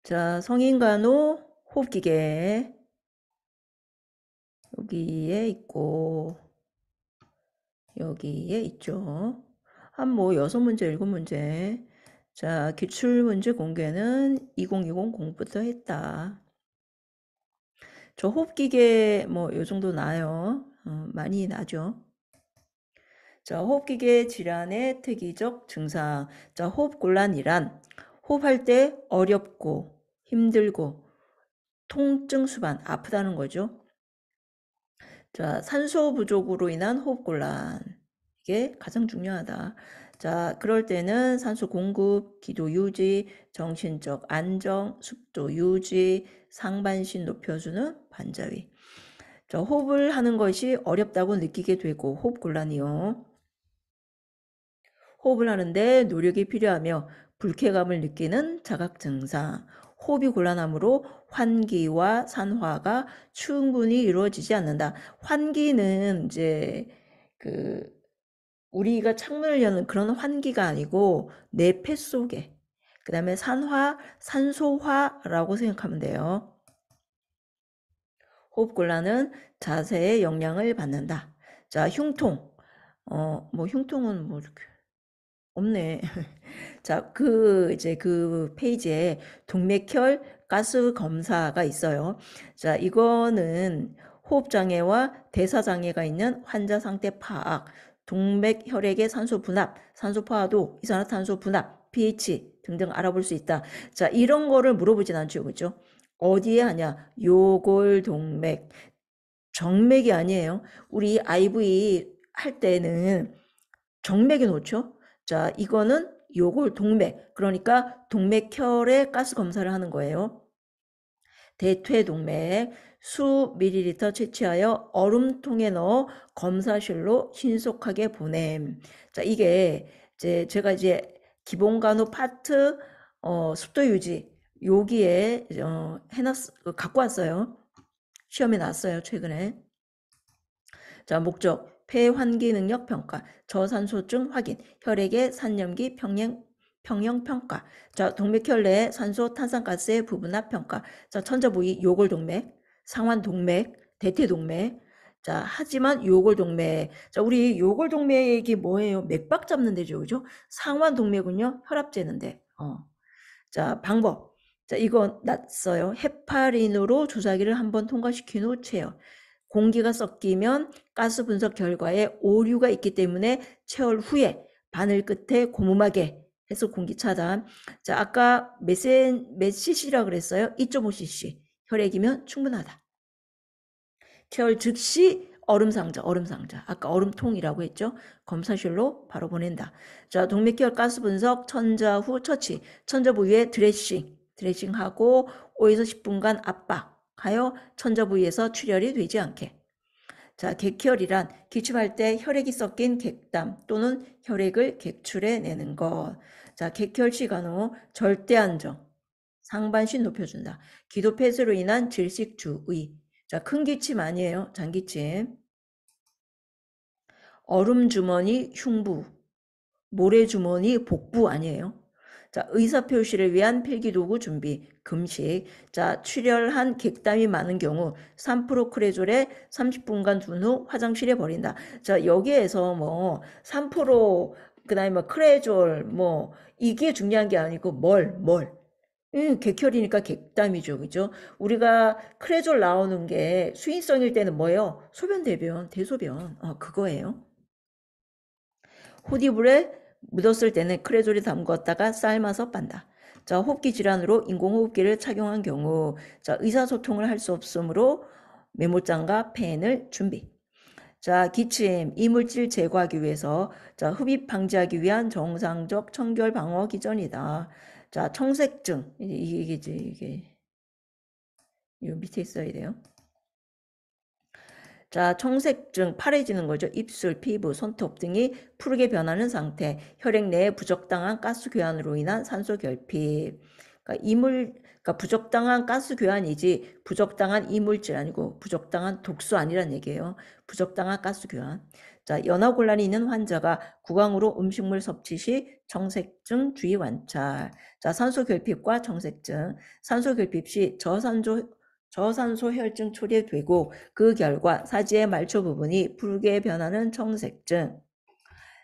자, 성인간호 호흡기계 여기에 있고 여기에 있죠. 한 뭐 6문제, 7문제. 자, 기출문제 공개는 2020 공부터 했다. 저 호흡기계 뭐 요 정도 나요. 많이 나죠. 자, 호흡기계 질환의 특이적 증상. 자, 호흡곤란이란 호흡할 때 어렵고 힘들고 통증 수반, 아프다는 거죠. 자, 산소 부족으로 인한 호흡곤란. 이게 가장 중요하다. 자, 그럴 때는 산소 공급, 기도 유지, 정신적 안정, 습도 유지, 상반신 높여주는 반자위. 자, 호흡을 하는 것이 어렵다고 느끼게 되고 호흡곤란이요. 호흡을 하는데 노력이 필요하며 불쾌감을 느끼는 자각 증상. 호흡이 곤란하므로 환기와 산화가 충분히 이루어지지 않는다. 환기는 이제 그 우리가 창문을 여는 그런 환기가 아니고 내 폐 속에. 그 다음에 산화, 산소화라고 생각하면 돼요. 호흡 곤란은 자세에 영향을 받는다. 자, 흉통. 뭐 흉통은 뭐 이렇게 없네. 자, 이제 그 페이지에 동맥혈 가스 검사가 있어요. 자, 이거는 호흡장애와 대사장애가 있는 환자 상태 파악, 동맥혈액의 산소 분압, 산소 포화도, 이산화탄소 분압, pH 등등 알아볼 수 있다. 자, 이런 거를 물어보진 않죠. 그죠? 어디에 하냐? 요골동맥. 정맥이 아니에요. 우리 IV 할 때는 정맥에 놓죠. 자, 이거는 요골 동맥. 그러니까 동맥혈의 가스 검사를 하는 거예요. 대퇴동맥 수 밀리리터 채취하여 얼음통에 넣어 검사실로 신속하게 보냄. 자, 이게 제가 기본간호 파트 습도 유지 여기에 갖고 왔어요. 시험에 나왔어요, 최근에. 자, 목적 폐 환기 능력 평가, 저산소증 확인, 혈액의 산염기 평형 평가. 자, 동맥혈 내 산소 탄산가스의 부분합 평가. 자, 천자 부위 요골동맥, 상완동맥, 대퇴동맥. 자, 하지만 요골동맥. 자, 우리 요골동맥이 뭐예요? 맥박 잡는 데죠, 그죠? 상완동맥은요, 혈압 재는데. 자, 방법. 자, 이거 놨어요. 헤파린으로 주사기를 한번 통과시킨 후 체열. 공기가 섞이면 가스 분석 결과에 오류가 있기 때문에 체열 후에 바늘 끝에 고무하게 해서 공기 차단. 자, 아까 몇 cc라 그랬어요? 2.5cc. 혈액이면 충분하다. 체열 즉시 얼음상자. 아까 얼음통이라고 했죠? 검사실로 바로 보낸다. 자, 동맥혈 가스 분석 천자 후 처치. 천자 부위에 드레싱하고 5에서 10분간 압박하여 천자 부위에서 출혈이 되지 않게. 자, 객혈이란 기침할 때 혈액이 섞인 객담 또는 혈액을 객출해내는 것. 자, 객혈 시간 후 절대 안정. 상반신 높여준다. 기도 폐쇄로 인한 질식 주의. 자, 큰 기침 아니에요. 장기침. 얼음 주머니 흉부. 모래 주머니 복부 아니에요. 자, 의사표시를 위한 필기도구 준비, 금식. 자, 출혈한 객담이 많은 경우 3%크레졸에 30분간 둔 후 화장실에 버린다. 자, 여기에서 뭐 3%, 그다음에 뭐 크레졸, 뭐 이게 중요한 게 아니고 뭘. 객혈이니까 객담이죠. 그죠? 우리가 크레졸 나오는 게 수인성일 때는 뭐예요? 소변, 대변, 대소변. 그거예요. 호디불에 묻었을 때는 크레졸이 담궜다가 삶아서 빤다. 자, 호흡기 질환으로 인공호흡기를 착용한 경우 자, 의사소통을 할 수 없으므로 메모장과 펜을 준비. 자, 기침, 이물질 제거하기 위해서 자, 흡입 방지하기 위한 정상적 청결 방어 기전이다. 자, 청색증 이게 이 밑에 있어야 돼요. 자, 청색증, 파래지는 거죠. 입술, 피부, 손톱 등이 푸르게 변하는 상태. 혈액 내에 부적당한 가스 교환으로 인한 산소 결핍. 그러니까 부적당한 가스 교환이지 부적당한 이물질 아니고 부적당한 독소 아니란 얘기예요. 부적당한 가스 교환. 자, 연화곤란이 있는 환자가 구강으로 음식물 섭취 시 청색증 주의 관찰. 자, 산소 결핍과 청색증. 산소 결핍 시 저산소 혈증 초래되고 그 결과 사지의 말초 부분이 붉게 변하는 청색증.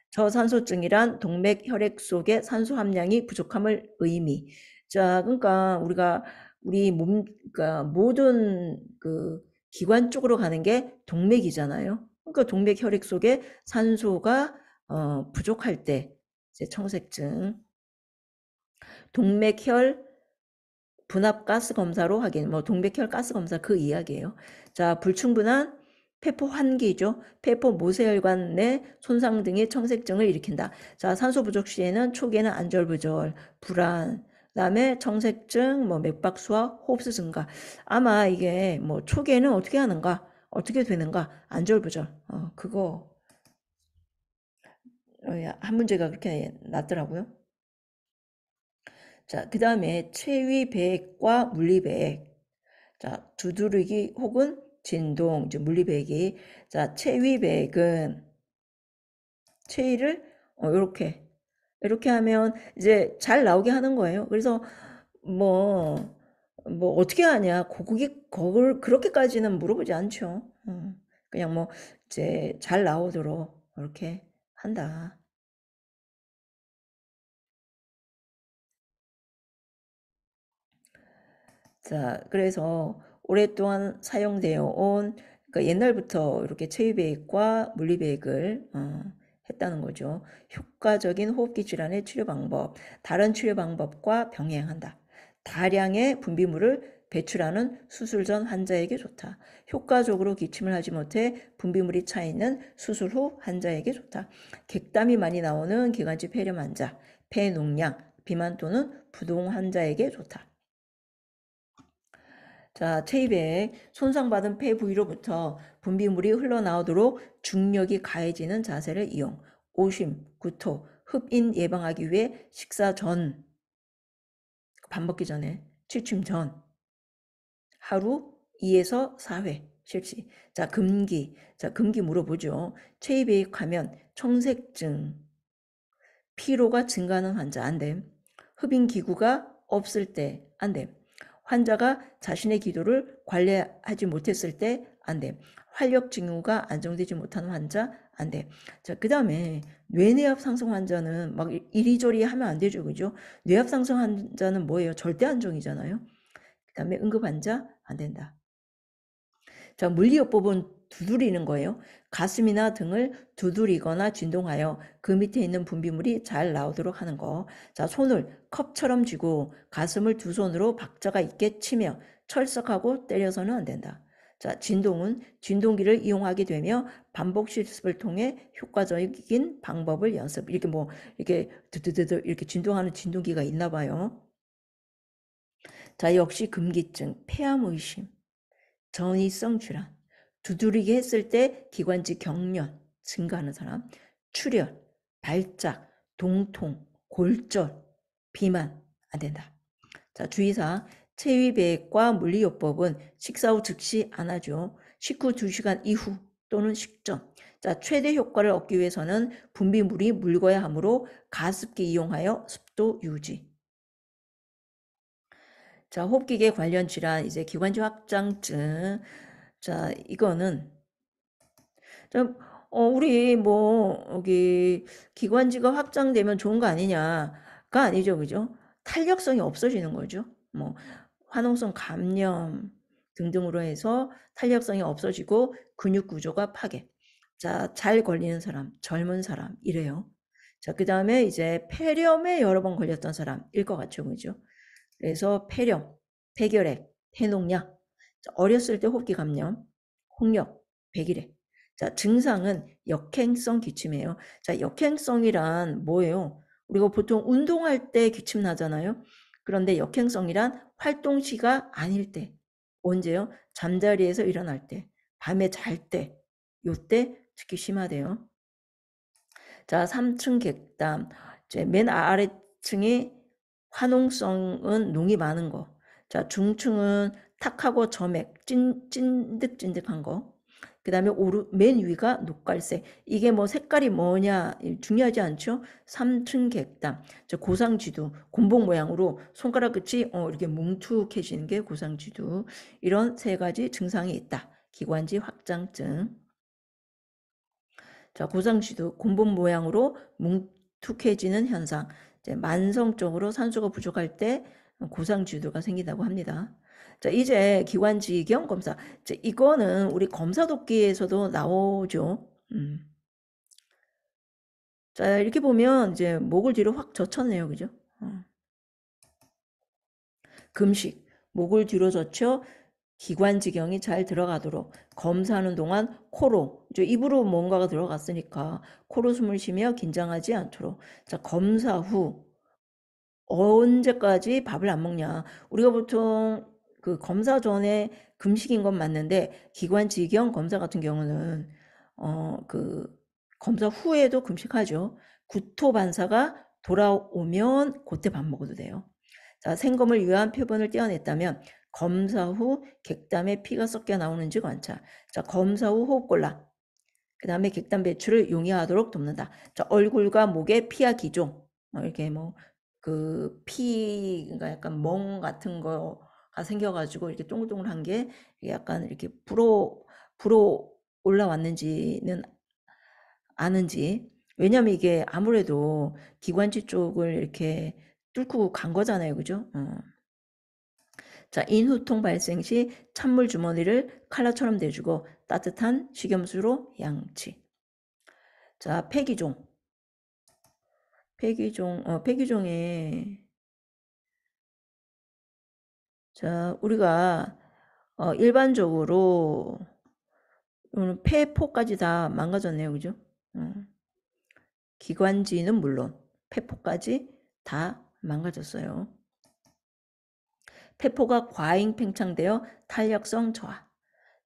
저산소증이란 동맥 혈액 속의 산소 함량이 부족함을 의미. 자, 그러니까 우리 몸, 그러니까 모든 그 기관 쪽으로 가는 게 동맥이잖아요. 그러니까 동맥 혈액 속에 산소가 부족할 때 이제 청색증. 동맥혈 분압 가스 검사로 확인. 뭐 동맥혈 가스 검사 그 이야기예요. 자, 불충분한 폐포 환기죠. 폐포 모세혈관 내 손상 등의 청색증을 일으킨다. 자, 산소 부족 시에는 초기에는 안절부절, 불안, 그다음에 청색증, 뭐 맥박수와 호흡수 증가. 아마 이게 뭐 초기에는 어떻게 하는가, 어떻게 되는가, 안절부절. 그거 한 문제가 그렇게 났더라고요. 자, 그 다음에 체위배액과 물리배액. 자, 두드리기 혹은 진동, 이제 물리배기. 자, 체위배액은 체위를 이렇게 하면 이제 잘 나오게 하는 거예요. 그래서 뭐, 뭐 어떻게 하냐, 그걸 그렇게까지는 물어보지 않죠. 그냥 뭐 이제 잘 나오도록 이렇게 한다. 자, 그래서 오랫동안 사용되어 온, 그러니까 옛날부터 이렇게 체위배액과 물리배액을 했다는 거죠. 효과적인 호흡기 질환의 치료 방법, 다른 치료 방법과 병행한다. 다량의 분비물을 배출하는 수술 전 환자에게 좋다. 효과적으로 기침을 하지 못해 분비물이 차 있는 수술 후 환자에게 좋다. 객담이 많이 나오는 기관지 폐렴 환자, 폐농양, 비만 또는 부동 환자에게 좋다. 자, 체입에 손상받은 폐 부위로부터 분비물이 흘러나오도록 중력이 가해지는 자세를 이용. 오심, 구토, 흡인 예방하기 위해 식사 전, 밥 먹기 전에, 취침 전, 하루 2에서 4회 실시. 자, 금기. 자, 금기 물어보죠. 체입에익하면 청색증, 피로가 증가하는 환자 안 됨. 흡인 기구가 없을 때 안 됨. 환자가 자신의 기도를 관리하지 못했을 때 안 됨. 활력 징후가 안정되지 못하는 환자 안 돼. 자, 그 다음에 뇌내압 상승 환자는 막 이리저리 하면 안 되죠. 그죠? 뇌압 상승 환자는 뭐예요? 절대 안정이잖아요. 그 다음에 응급 환자 안 된다. 자, 물리요법은 두드리는 거예요. 가슴이나 등을 두드리거나 진동하여 그 밑에 있는 분비물이 잘 나오도록 하는 거. 자, 손을 컵처럼 쥐고 가슴을 두 손으로 박자가 있게 치며 철썩하고 때려서는 안 된다. 자, 진동은 진동기를 이용하게 되며 반복 실습을 통해 효과적인 방법을 연습. 이렇게 뭐 이렇게 드드드드 이렇게 진동하는 진동기가 있나 봐요. 자, 역시 금기증, 폐암 의심. 전이성 질환, 두드리기 했을 때 기관지 경련 증가하는 사람, 출혈, 발작, 동통, 골절, 비만 안 된다. 자, 주의사항, 체위배액과 물리요법은 식사 후 즉시 안 하죠. 식후 2시간 이후 또는 식전. 자, 최대 효과를 얻기 위해서는 분비물이 묽어야 하므로 가습기 이용하여 습도 유지. 자, 호흡기계 관련 질환, 이제 기관지 확장증. 자, 이거는 좀 우리 뭐 여기 기관지가 확장되면 좋은 거 아니냐가 아니죠, 그죠? 탄력성이 없어지는 거죠. 뭐 화농성 감염 등등으로 해서 탄력성이 없어지고 근육 구조가 파괴. 자, 잘 걸리는 사람, 젊은 사람 이래요. 자, 그 다음에 이제 폐렴에 여러 번 걸렸던 사람일 것 같죠, 그죠? 그래서 폐렴, 폐결핵, 폐농약, 어렸을 때 호흡기 감염, 홍역, 백일해. 자, 증상은 역행성 기침이에요. 자, 역행성이란 뭐예요? 우리가 보통 운동할 때 기침 나잖아요. 그런데 역행성이란 활동 시가 아닐 때. 언제요? 잠자리에서 일어날 때, 밤에 잘 때, 요때 특히 심하대요. 자, 3층 객담. 이제 맨 아래층이 화농성은 농이 많은 거. 자, 중층은 탁하고 점액, 찐득찐득한 거. 그 다음에 맨 위가 녹갈색. 이게 뭐 색깔이 뭐냐 중요하지 않죠? 3층 객담. 고상지두, 곤봉 모양으로 손가락 끝이 이렇게 뭉툭해지는 게 고상지두. 이런 세 가지 증상이 있다. 기관지 확장증. 자, 고상지두, 곤봉 모양으로 뭉툭해지는 현상. 이제 만성적으로 산소가 부족할 때 고상지두가 생긴다고 합니다. 자, 이제 기관지경 검사. 자, 이거는 우리 검사 돕기에서도 나오죠. 자, 이렇게 보면 이제 목을 뒤로 확 젖혔네요. 그죠? 금식. 목을 뒤로 젖혀 기관지경이 잘 들어가도록 검사하는 동안 코로, 이제 입으로 뭔가가 들어갔으니까 코로 숨을 쉬며 긴장하지 않도록. 자, 검사 후 언제까지 밥을 안 먹냐. 우리가 보통 그 검사 전에 금식인 건 맞는데 기관지경 검사 같은 경우는 그 검사 후에도 금식하죠. 구토 반사가 돌아오면 그때 밥 먹어도 돼요. 자, 생검을 유한 표본을 떼어냈다면 검사 후 객담에 피가 섞여 나오는지 관찰. 자, 검사 후 호흡곤란. 그 다음에 객담 배출을 용이하도록 돕는다. 자, 얼굴과 목에 피하 기종. 이렇게 뭐 그 피가 약간 멍 같은 거가 생겨가지고 이렇게 동글동글한 게 약간 이렇게 불어 올라왔는지는 아는지. 왜냐면 이게 아무래도 기관지 쪽을 이렇게 뚫고 간 거잖아요. 그죠? 자, 인후통 발생 시 찬물 주머니를 칼라처럼 대주고 따뜻한 식염수로 양치. 자, 폐기종. 폐기종에 자, 우리가 일반적으로 폐포까지 다 망가졌네요. 그죠? 기관지는 물론 폐포까지 다 망가졌어요. 폐포가 과잉 팽창되어 탄력성 저하.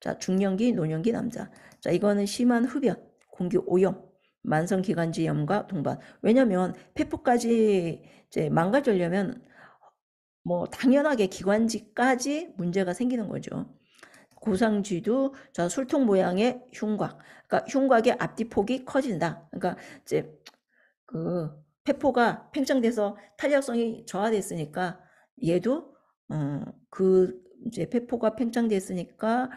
자, 중년기, 노년기 남자. 자, 이거는 심한 흡연, 공기 오염, 만성기관지염과 동반. 왜냐면 폐포까지 이제 망가지려면 뭐 당연하게 기관지까지 문제가 생기는 거죠. 고상쥐도 자, 술통 모양의 흉곽. 그러니까 흉곽의 앞뒤 폭이 커진다. 그러니까 이제 그 폐포가 팽창돼서 탄력성이 저하됐으니까 얘도 그 이제 폐포가 팽창됐으니까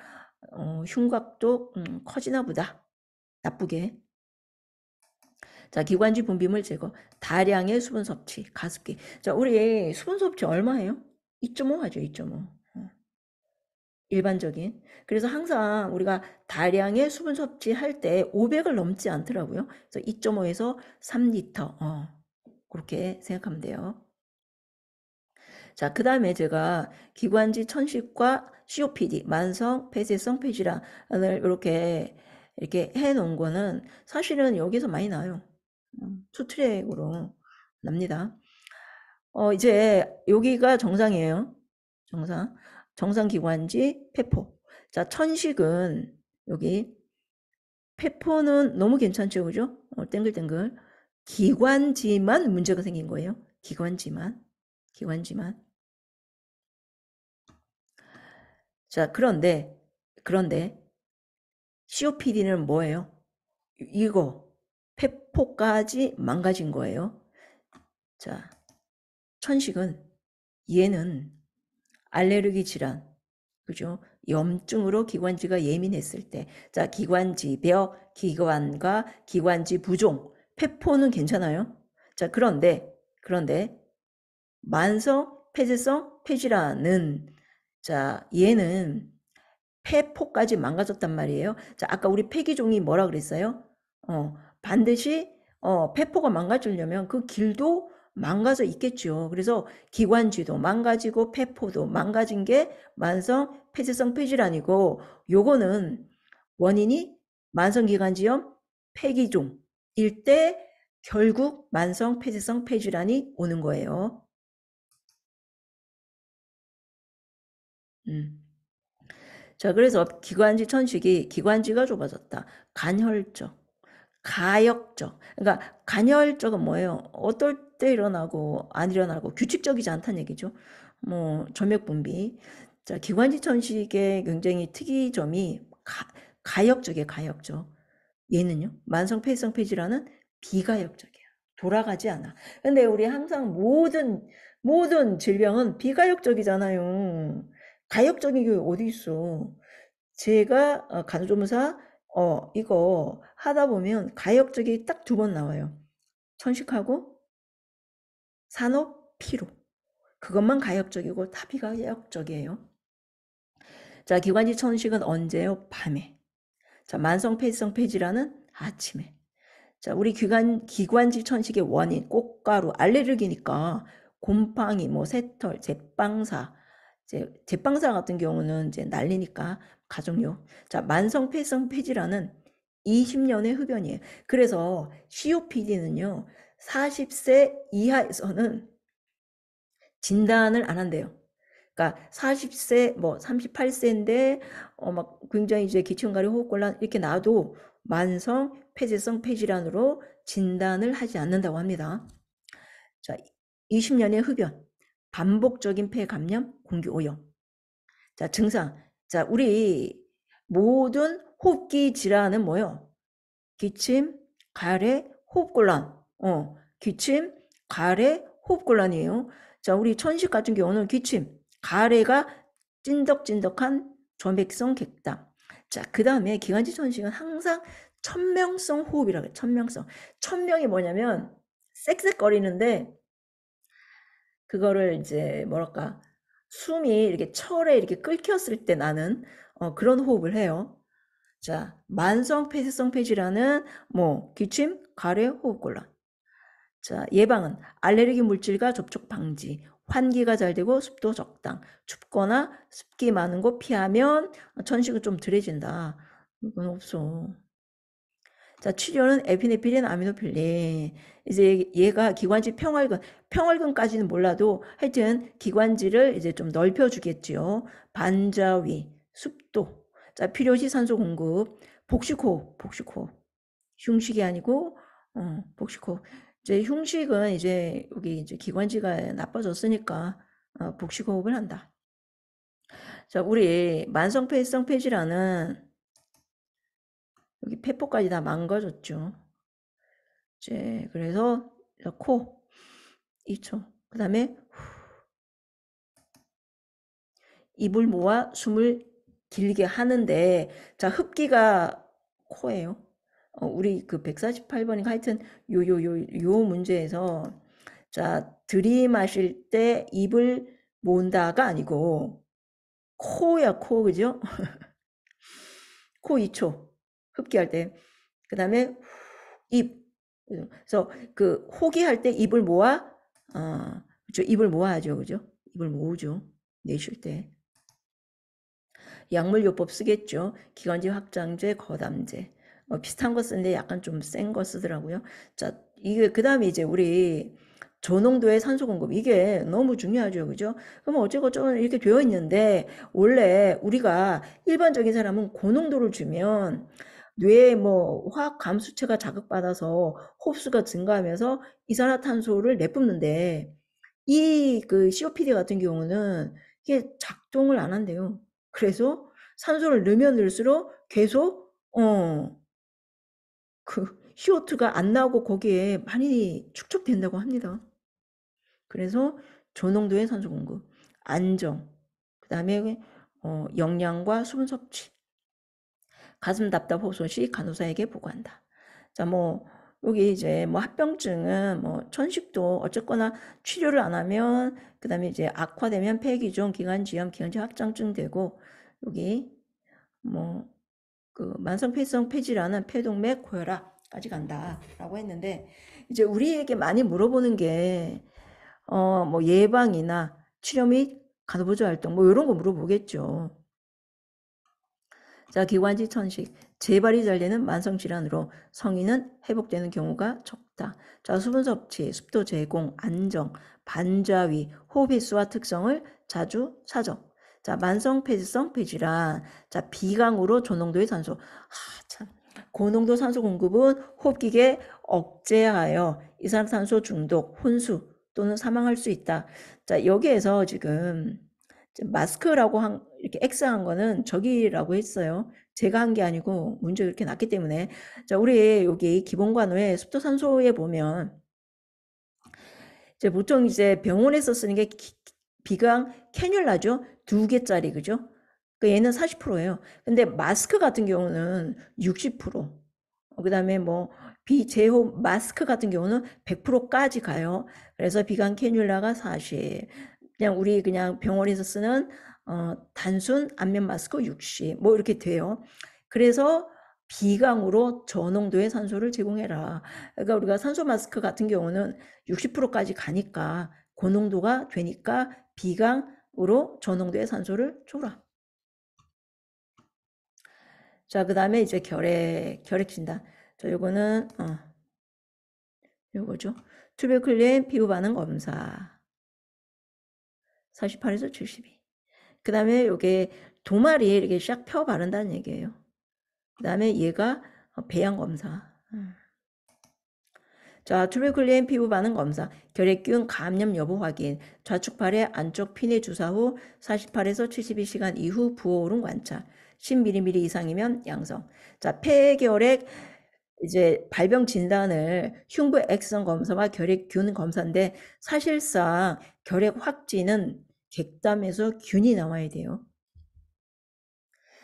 흉곽도 커지나 보다. 나쁘게. 자, 기관지 분비물 제거. 다량의 수분 섭취, 가습기. 자, 우리 수분 섭취 얼마예요? 2.5 하죠, 2.5. 일반적인. 그래서 항상 우리가 다량의 수분 섭취할 때 500을 넘지 않더라고요. 그래서 2.5에서 3리터. 그렇게 생각하면 돼요. 자, 그 다음에 제가 기관지 천식과 COPD, 만성 폐쇄성 폐질환을 이렇게 해 놓은 거는 사실은 여기서 많이 나요. 투트랙으로 납니다. 이제 여기가 정상이에요. 정상 기관지 폐포. 자, 천식은 여기 폐포는 너무 괜찮죠, 그죠? 땡글땡글. 기관지만 문제가 생긴 거예요. 기관지만. 자, 그런데 COPD는 뭐예요? 이거 폐포까지 망가진 거예요. 자, 천식은 얘는 알레르기 질환, 그죠? 염증으로 기관지가 예민했을 때, 자, 기관지벽, 기관과 기관지 부종, 폐포는 괜찮아요. 자, 그런데 만성 폐쇄성 폐질환은 자, 얘는 폐포까지 망가졌단 말이에요. 자, 아까 우리 폐기종이 뭐라 그랬어요? 반드시 폐포가 망가지려면 그 길도 망가져 있겠죠. 그래서 기관지도 망가지고 폐포도 망가진 게 만성 폐쇄성 폐질환이고, 요거는 원인이 만성기관지염 폐기종일 때 결국 만성 폐쇄성 폐질환이 오는 거예요. 자, 그래서 기관지 천식이 기관지가 좁아졌다. 간헐적, 가역적. 그러니까 간헐적은 뭐예요? 어떨 때 일어나고 안 일어나고 규칙적이지 않다는 얘기죠. 뭐 점액 분비. 자, 기관지 천식의 굉장히 특이점이 가역적이에요, 가역적. 얘는요, 만성 폐쇄성 폐질환은 비가역적이에요. 돌아가지 않아. 근데 우리 항상 모든 질병은 비가역적이잖아요. 가역적인 게 어디 있어? 제가 간호조무사 이거 하다 보면 가역적이 딱 2번 나와요. 천식하고 산업 피로. 그것만 가역적이고 다 비가역적이에요. 자, 기관지 천식은 언제요? 밤에. 자, 만성 폐쇄성 폐질환은 아침에. 자, 우리 기관지 천식의 원인, 꽃가루, 알레르기니까 곰팡이, 뭐 새털, 제빵사. 이제 제빵사 같은 경우는 이제 난리니까 가족용. 자, 만성 폐쇄성 폐질환은 20년의 흡연이에요. 그래서 COPD는요, 40세 이하에서는 진단을 안 한대요. 그러니까 40세, 뭐 38세인데 막 굉장히 이제 기침가리 호흡곤란 이렇게 나도 만성 폐쇄성 폐질환으로 진단을 하지 않는다고 합니다. 자, 20년의 흡연, 반복적인 폐 감염, 공기 오염. 자, 증상. 자, 우리 모든 호흡기 질환은 뭐요? 기침, 가래, 호흡곤란. 기침, 가래, 호흡곤란이에요. 자, 우리 천식 같은 경우는 기침, 가래가 찐덕찐덕한 점액성 객담. 자, 그 다음에 기관지 천식은 항상 천명성 호흡이라고 해요. 천명성. 천명이 뭐냐면 쌕쌕거리는데 그거를 이제 뭐랄까 숨이 이렇게 철에 이렇게 끓였을 때 나는 그런 호흡을 해요. 자, 만성 폐쇄성 폐질환은 뭐 기침, 가래, 호흡곤란. 자, 예방은 알레르기 물질과 접촉 방지, 환기가 잘 되고 습도 적당, 춥거나 습기 많은 곳 피하면 천식은 좀 덜해진다. 이건 없어. 자, 치료는 에피네프린, 아미노필린. 이제 얘가 기관지 평활근까지는 몰라도 하여튼 기관지를 이제 좀 넓혀주겠지요. 반자위, 습도. 자, 필요시 산소 공급, 복식호흡. 흉식이 아니고, 복식호흡. 이제 흉식은 이제 여기 이제 기관지가 나빠졌으니까 복식호흡을 한다. 자, 우리 만성폐쇄성 폐질환은 여기 폐포까지 다 망가졌죠. 이제 그래서 코 2초. 그 다음에 입을 모아 숨을 길게 하는데 자 흡기가 코예요. 우리 그 148번인가 하여튼 요 문제에서 자 들이마실 때 입을 모은다가 아니고 코야 코 그죠? 코 2초 흡기할 때. 그 다음에 입. 그래서 그 호기할 때 입을 모아 그죠? 입을 모아야죠. 그죠? 입을 모으죠. 내쉴 때. 약물요법 쓰겠죠. 기관지 확장제, 거담제. 비슷한 거 쓰는데 약간 좀 센 거 쓰더라고요. 자, 이게 그 다음에 이제 우리 저농도의 산소 공급 이게 너무 중요하죠. 그죠? 그럼 어쩌고저쩌고 이렇게 되어 있는데 원래 우리가 일반적인 사람은 고농도를 주면 뇌에 뭐 화학 감수체가 자극받아서 흡수가 증가하면서 이산화탄소를 내뿜는데 이 그 COPD 같은 경우는 이게 작동을 안 한대요. 그래서 산소를 넣으면 넣을수록 계속 그 CO2가 안 나오고 거기에 많이 축적된다고 합니다. 그래서 저농도의 산소 공급, 안정, 그 다음에 영양과 수분 섭취, 가슴 답답 호소 시 간호사에게 보고한다. 자, 뭐 여기 이제 뭐 합병증은 뭐 천식도 어쨌거나 치료를 안 하면 그 다음에 이제 악화되면 폐기종, 기관지염, 기관지 확장증 되고 여기 뭐 그 만성 폐쇄성 폐질환은 폐동맥 고혈압까지 간다라고 했는데 이제 우리에게 많이 물어보는 게 뭐 예방이나 치료 및 간호보조 활동 뭐 이런 거 물어보겠죠. 자, 기관지 천식. 재발이 잘 되는 만성 질환으로 성인은 회복되는 경우가 적다. 자, 수분 섭취, 습도 제공, 안정, 반자위, 호흡 횟수와 특성을 자주 사정. 자, 만성 폐쇄성 폐질환. 자, 비강으로 저농도의 산소. 참. 고농도 산소 공급은 호흡기계 억제하여 이산화탄소 중독, 혼수 또는 사망할 수 있다. 자, 여기에서 지금 마스크라고 이렇게 X한 거는 저기라고 했어요. 제가 한 게 아니고 문제가 이렇게 났기 때문에. 자, 우리 여기 기본관호에 습도산소에 보면 이제 보통 이제 병원에서 쓰는 게 비강 캐뉼라죠. 2개짜리, 그죠? 그 얘는 40%예요. 근데 마스크 같은 경우는 60%. 그다음에 뭐 비제호 마스크 같은 경우는 100%까지 가요. 그래서 비강 캐뉼라가 40. 그냥 우리 그냥 병원에서 쓰는 단순 안면 마스크 60. 뭐 이렇게 돼요. 그래서 비강으로 저농도의 산소를 제공해라. 그러니까 우리가 산소 마스크 같은 경우는 60%까지 가니까 고농도가 되니까 비강으로 저농도의 산소를 줘라. 자, 그 다음에 이제 결핵 진단. 자, 요거는 요거죠. 튜베클린 피부 반응 검사. 48에서 72. 그 다음에 요게 도마리 이렇게 샥 펴 바른다는 얘기예요. 그 다음에 얘가 배양 검사. 자, 튜베클린 피부 반응 검사, 결핵균 감염 여부 확인, 좌측팔의 안쪽 피내 주사 후 48에서 72시간 이후 부어오른 관찰, 10mm 이상이면 양성. 자, 폐결핵 이제 발병 진단을 흉부 액성 검사와 결핵균 검사인데 사실상 결핵 확진은 객담에서 균이 나와야 돼요.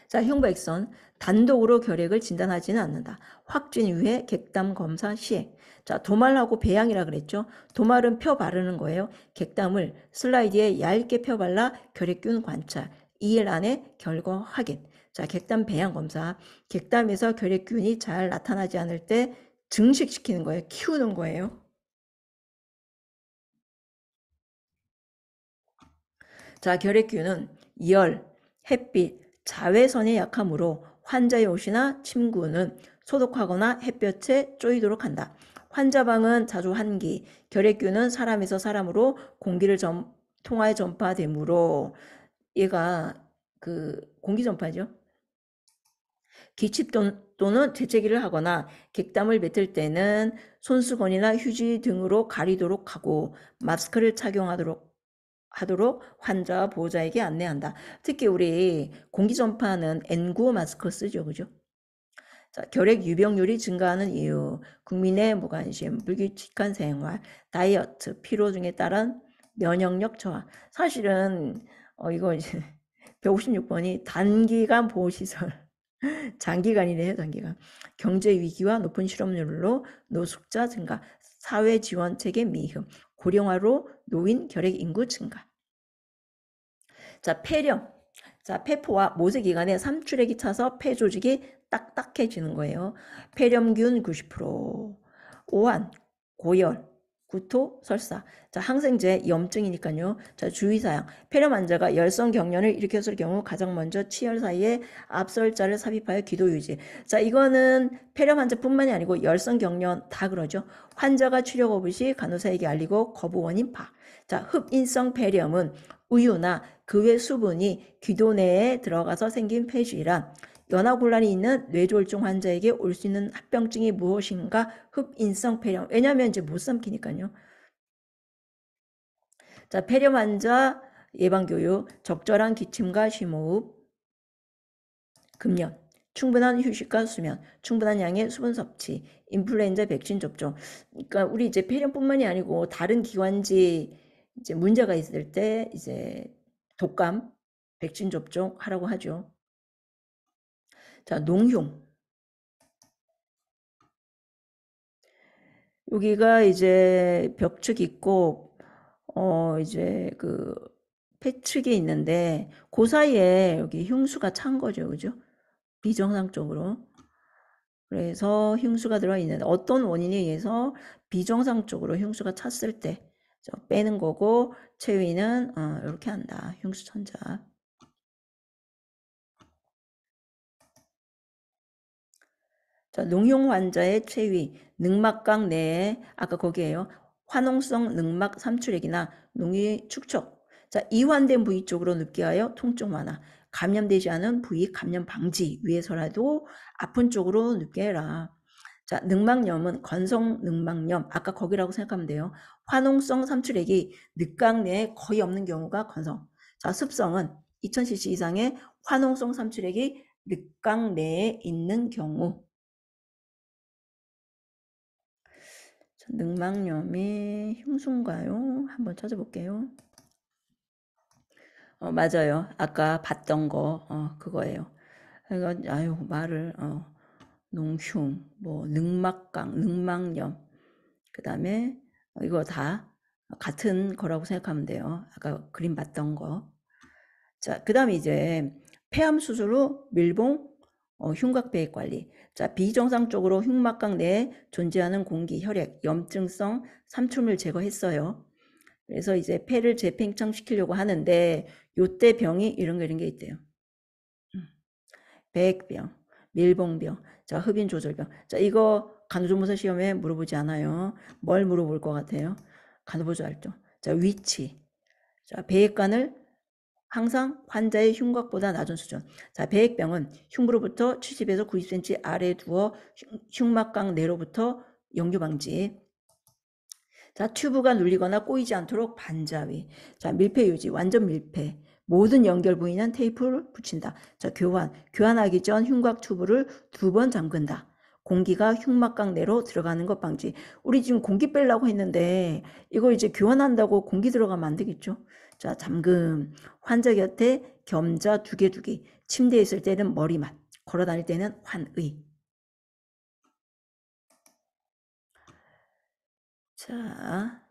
자, 흉부 액선 단독으로 결핵을 진단하지는 않는다. 확진 이후에 객담 검사 시에. 자, 도말하고 배양이라 그랬죠. 도말은 펴 바르는 거예요. 객담을 슬라이드에 얇게 펴 발라 결핵균 관찰. 2일 안에 결과 확인. 자, 객담 배양 검사. 객담에서 결핵균이 잘 나타나지 않을 때 증식시키는 거예요. 키우는 거예요. 자, 결핵균은 열, 햇빛, 자외선에 약하므로 환자의 옷이나 침구는 소독하거나 햇볕에 쪼이도록 한다. 환자방은 자주 환기, 결핵균은 사람에서 사람으로 공기를 통하여 전파되므로 얘가 그 공기 전파죠. 기침 또는 재채기를 하거나 객담을 뱉을 때는 손수건이나 휴지 등으로 가리도록 하고 마스크를 착용하도록 환자와 보호자에게 안내한다. 특히 우리 공기 전파는 N95 마스크 쓰죠, 그죠? 자, 결핵 유병률이 증가하는 이유, 국민의 무관심, 불규칙한 생활, 다이어트, 피로 등에 따른 면역력 저하. 사실은 이거 이제 156번이 단기간 보호시설, 장기간이네요, 단기간. 경제 위기와 높은 실업률로 노숙자 증가, 사회 지원 체계 미흡, 고령화로 노인 결핵 인구 증가. 자, 폐렴. 자, 폐포와 모세기관에 삼출액이 차서 폐 조직이 딱딱해지는 거예요. 폐렴균 90%, 오한, 고열, 구토, 설사. 자, 항생제, 염증이니까요. 자, 주의사항. 폐렴 환자가 열성 경련을 일으켰을 경우 가장 먼저 치열 사이에 압설자를 삽입하여 기도 유지. 자, 이거는 폐렴 환자뿐만이 아니고 열성 경련 다 그러죠. 환자가 치료 거부 시 간호사에게 알리고 거부 원인 파. 자, 흡인성 폐렴은 우유나 그 외 수분이 기도 내에 들어가서 생긴 폐질환. 연화곤란이 있는 뇌졸중 환자에게 올 수 있는 합병증이 무엇인가? 흡인성 폐렴. 왜냐하면 이제 못 삼키니까요. 자, 폐렴 환자 예방교육, 적절한 기침과 심호흡, 금연, 충분한 휴식과 수면, 충분한 양의 수분 섭취, 인플루엔자 백신 접종. 그러니까 우리 이제 폐렴뿐만이 아니고 다른 기관지 이제 문제가 있을 때 이제 독감 백신 접종하라고 하죠. 자, 농흉. 여기가 이제 벽축 있고 이제 그 폐축이 있는데 그 사이에 여기 흉수가 찬 거죠, 그죠? 비정상적으로. 그래서 흉수가 들어있는데 어떤 원인에 의해서 비정상적으로 흉수가 찼을 때 빼는 거고 체위는 이렇게 한다. 흉수 천자. 자, 농용 환자의 체위, 늑막강 내에 아까 거기에요. 화농성 늑막 삼출액이나 농이 축척. 자, 이완된 부위 쪽으로 눕게 하여 통증 완화. 감염되지 않은 부위 감염 방지 위해서라도 아픈 쪽으로 눕게 해라. 자, 늑막염은 건성 늑막염. 아까 거기라고 생각하면 돼요. 화농성 삼출액이 늑강 내에 거의 없는 경우가 건성. 자, 습성은 2000cc 이상의 화농성 삼출액이 늑강 내에 있는 경우. 늑막염이 흉수인가요? 한번 찾아볼게요. 맞아요. 아까 봤던 거, 그거예요. 그러니까, 아유, 말을, 농흉, 뭐, 늑막강, 늑막염, 그 다음에 이거 다 같은 거라고 생각하면 돼요. 아까 그림 봤던 거. 자, 그 다음에 이제 폐암 수술 후 밀봉, 흉곽배액 관리. 자, 비정상적으로 흉막각 내에 존재하는 공기, 혈액, 염증성 삼투를 제거했어요. 그래서 이제 폐를 재팽창시키려고 하는데 요때 병이 이런 게 있대요. 배액병, 밀봉병, 자, 흡인조절병. 자, 이거 간호조무사 시험에 물어보지 않아요. 뭘 물어볼 것 같아요? 간호보조 활동. 자, 위치. 자, 배액관을 항상 환자의 흉곽보다 낮은 수준. 자, 배액병은 흉부로부터 70에서 90cm 아래에 두어 흉막각 내로부터 역류 방지. 자, 튜브가 눌리거나 꼬이지 않도록 반자위. 자, 밀폐 유지, 완전 밀폐. 모든 연결 부위는 테이프를 붙인다. 자, 교환하기 전 흉곽 튜브를 2번 잠근다. 공기가 흉막각 내로 들어가는 것 방지. 우리 지금 공기 빼려고 했는데 이거 이제 교환한다고 공기 들어가면 안 되겠죠? 자, 잠금. 환자 곁에 겸자 두개. 침대에 있을 때는 머리맡. 걸어 다닐 때는 환의. 자,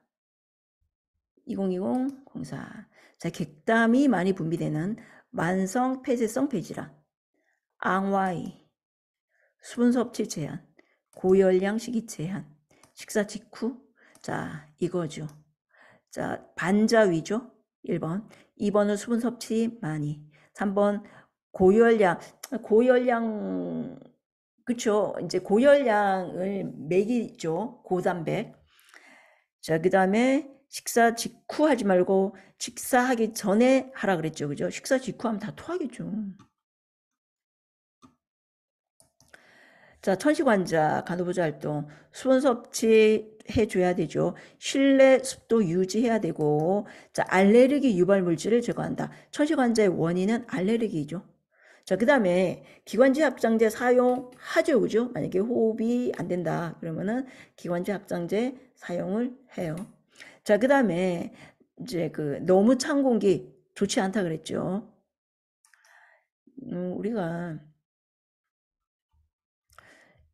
2020 04. 자, 객담이 많이 분비되는 만성 폐쇄성 폐질환, 앙와이, 수분 섭취 제한, 고열량 식이 제한, 식사 직후. 자, 이거죠. 자, 반자위죠. 1번. 2번은 수분 섭취 많이. 3번 고열량, 그쵸. 이제 고열량을 먹이죠. 고단백. 자, 그 다음에 식사 직후 하지 말고 식사하기 전에 하라 그랬죠. 그죠? 식사 직후 하면 다 토하겠죠. 자, 천식 환자 간호보조 활동 수분 섭취 해줘야 되죠. 실내 습도 유지해야 되고, 자, 알레르기 유발 물질을 제거한다. 천식 환자의 원인은 알레르기죠. 자, 그 다음에 기관지 확장제 사용하죠. 그죠? 만약에 호흡이 안 된다. 그러면은 기관지 확장제 사용을 해요. 자, 그 다음에 이제 너무 찬 공기 좋지 않다 그랬죠. 우리가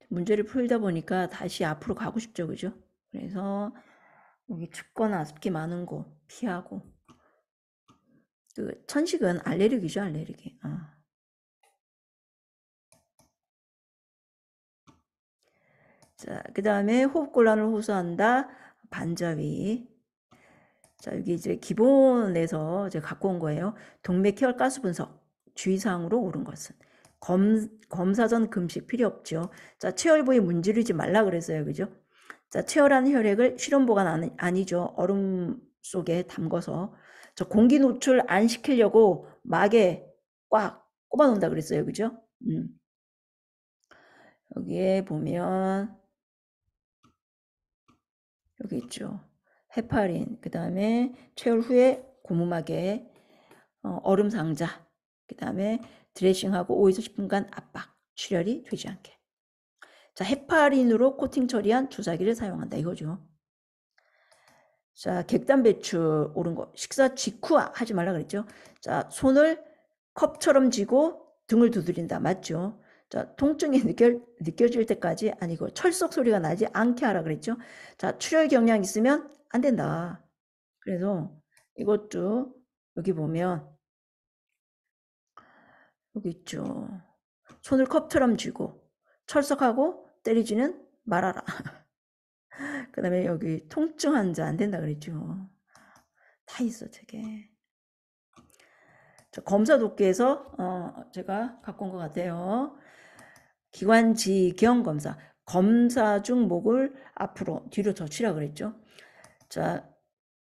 문제를 풀다 보니까 다시 앞으로 가고 싶죠. 그죠? 그래서 여기 춥거나 습기 많은 곳 피하고. 천식은 알레르기죠, 알레르기. 자, 그 다음에 호흡곤란을 호소한다. 반자위. 자, 여기 이제 기본에서 제가 갖고 온 거예요. 동맥혈 가스 분석. 주의사항으로 옳은 것은. 검사 전 금식 필요 없죠. 자, 체열 부위 문지르지 말라 그랬어요. 그죠? 자, 체열한 혈액을 실온 보관 아니죠. 얼음 속에 담궈서. 저 공기 노출 안 시키려고 막에 꽉 꼽아 놓는다 그랬어요. 그죠? 여기에 보면 여기 있죠. 헤파린, 그 다음에 체열 후에 고무막에 얼음 상자, 그 다음에 드레싱하고 5에서 10분간 압박, 출혈이 되지 않게. 자, 헤파린으로 코팅 처리한 주사기를 사용한다 이거죠. 자, 객단 배출 옳은 거. 식사 직후 하지 말라 그랬죠. 자, 손을 컵처럼 쥐고 등을 두드린다. 맞죠? 자, 통증이 느껴질 때까지 아니고 철썩 소리가 나지 않게 하라 그랬죠. 자, 출혈 경향 있으면 안 된다. 그래서 이것도 여기 보면 여기 있죠. 손을 컵처럼 쥐고 철썩하고 때리지는 말아라. 그 다음에 여기 통증 환자 안 된다 그랬죠. 다 있어, 저게. 검사 도끼에서 제가 갖고 온 것 같아요. 기관지경 검사. 검사 중 목을 앞으로 뒤로 젖히라 그랬죠. 자,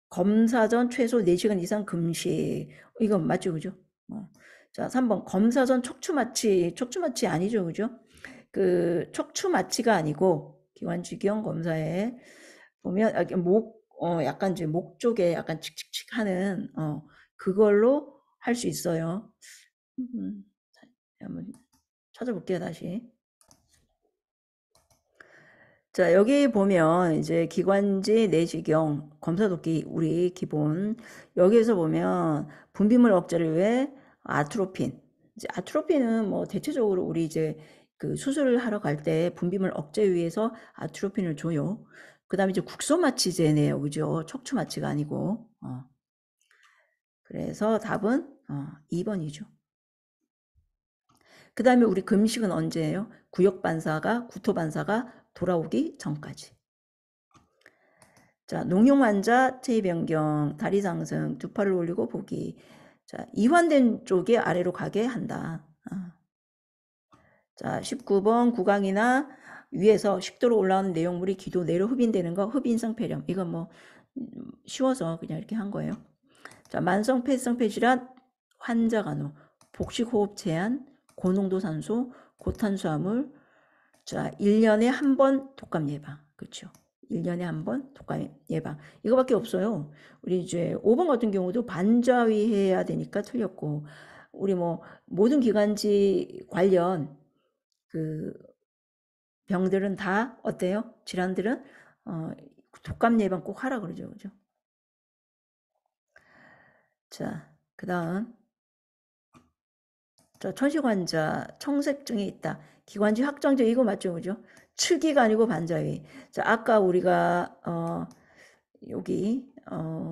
검사 전 최소 4시간 이상 금식. 이건 맞죠, 그죠? 자, 3번 검사 전 척추마취 아니죠, 그죠? 척추 마취가 아니고 기관지경 검사에 보면 약간 이제 목 쪽에 약간 칙칙칙 하는 그걸로 할 수 있어요. 한번 찾아볼게요, 다시. 자, 여기 보면 이제 기관지 내시경 검사 돕기 우리 기본 여기에서 보면 분비물 억제를 위해 아트로핀. 이제 아트로핀은 뭐 대체적으로 우리 이제 그 수술을 하러 갈 때 분비물 억제 위해서 아트로핀을 줘요. 그다음에 이제 국소 마취제네요, 그죠? 척추 마취가 아니고. 그래서 답은 2번이죠. 그 다음에 우리 금식은 언제예요? 구역반사가 구토반사가 돌아오기 전까지. 자, 농용 환자 체위 변경, 다리 상승, 두 팔을 올리고 보기. 자, 이완된 쪽이 아래로 가게 한다. 자, 19번 구강이나 위에서 식도로 올라오는 내용물이 기도 내로 흡인되는 거 흡인성 폐렴. 이건 뭐 쉬워서 그냥 이렇게 한 거예요. 자, 만성 폐성 폐질환 환자 간호, 복식 호흡 제한, 고농도 산소, 고탄수화물. 자, 1년에 한 번 독감 예방. 그렇죠? 1년에 한 번 독감 예방. 이거밖에 없어요. 우리 이제 5번 같은 경우도 반자위 해야 되니까 틀렸고, 우리 뭐 모든 기관지 관련 그 병들은 다 어때요? 질환들은 독감 예방 꼭 하라 그러죠. 그죠? 자, 그다음 자, 천식 환자 청색증이 있다. 기관지 확정제 이거 맞죠, 그죠? 측이가 아니고 반자위. 자, 아까 우리가 여기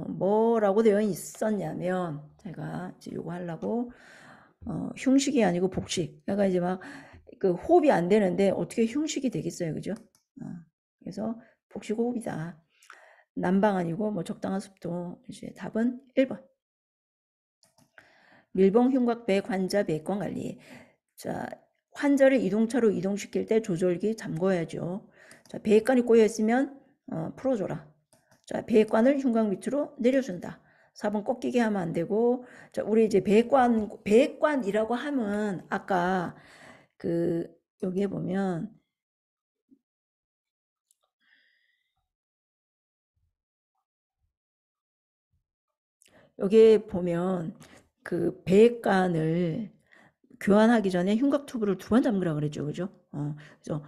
뭐라고 되어 있었냐면 제가 이제 요거 하려고 흉식이 아니고 복식. 내가 이제 막 그 호흡이 안 되는데 어떻게 흉식이 되겠어요, 그죠? 그래서 복식 호흡이다. 난방 아니고 뭐 적당한 습도. 이제 답은 1번. 밀봉 흉곽배 환자 배관 관리. 자, 환자를 이동차로 이동시킬 때 조절기 잠궈야죠. 자, 배관이 꼬여 있으면 풀어줘라. 자, 배관을 흉곽 밑으로 내려준다. 4번 꺾이게 하면 안 되고. 자, 우리 이제 배관이라고 하면 아까 그 여기에 보면 여기에 보면 그 배관을 교환하기 전에 흉곽 튜브를 2번 잠그라 그랬죠, 그죠? 그래서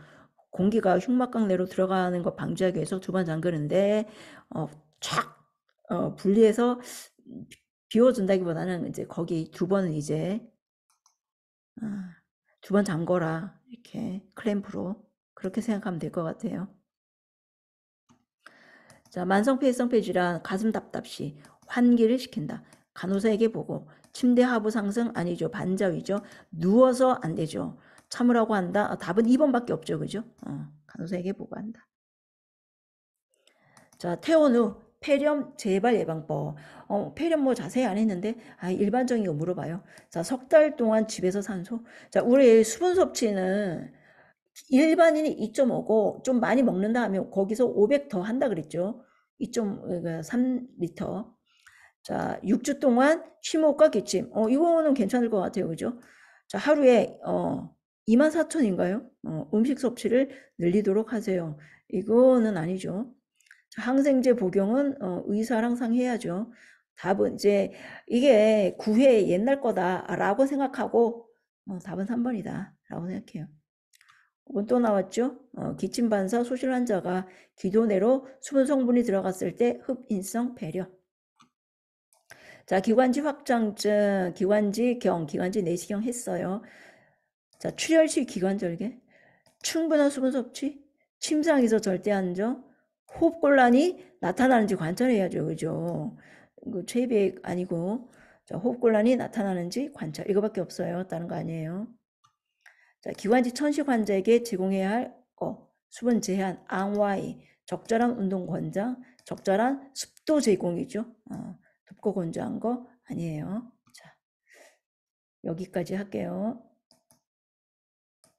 공기가 흉막각 내로 들어가는 거 방지하기 위해서 2번 잠그는데 촥 분리해서 비워준다기보다는 이제 거기 2번은 이제 2번 잠궈라 이렇게 클램프로 그렇게 생각하면 될 것 같아요. 자, 만성폐해성 폐질환 가슴 답답시 환기를 시킨다. 간호사에게 보고 침대 하부 상승 아니죠. 반자위죠. 누워서 안 되죠. 참으라고 한다. 답은 2번밖에 없죠. 그죠? 간호사에게 보고한다. 자, 퇴원 후 폐렴 재발 예방법. 폐렴 뭐 자세히 안 했는데 일반적인 거 물어봐요. 자, 석 달 동안 집에서 산소. 자, 우리 수분 섭취는 일반인이 2.5고 좀 많이 먹는다 하면 거기서 500 더 한다 그랬죠. 2.3리터. 자, 6주 동안 심호흡과 기침. 이거는 괜찮을 것 같아요. 그죠? 자, 하루에 24,000인가요? 음식 섭취를 늘리도록 하세요. 이거는 아니죠. 자, 항생제 복용은 의사랑 상의해야죠. 답은 이제 이게 9회 옛날 거다라고 생각하고 답은 3번이다 라고 생각해요. 5번 또 나왔죠? 기침 반사 소실 환자가 기도 내로 수분 성분이 들어갔을 때 흡인성 배려. 자, 기관지 확장증, 기관지 내시경 했어요. 자, 출혈 시 기관절개, 충분한 수분 섭취, 침상에서 절대 앉아, 호흡곤란이 나타나는지 관찰해야죠. 그죠? 이거 체이백 아니고, 자, 호흡곤란이 나타나는지 관찰. 이거밖에 없어요. 다른 거 아니에요. 자, 기관지 천식 환자에게 제공해야 할 거, 수분 제한, 앙와이, 적절한 운동 권장, 적절한 습도 제공이죠. 덥고 건조한 거 아니에요. 자, 여기까지 할게요.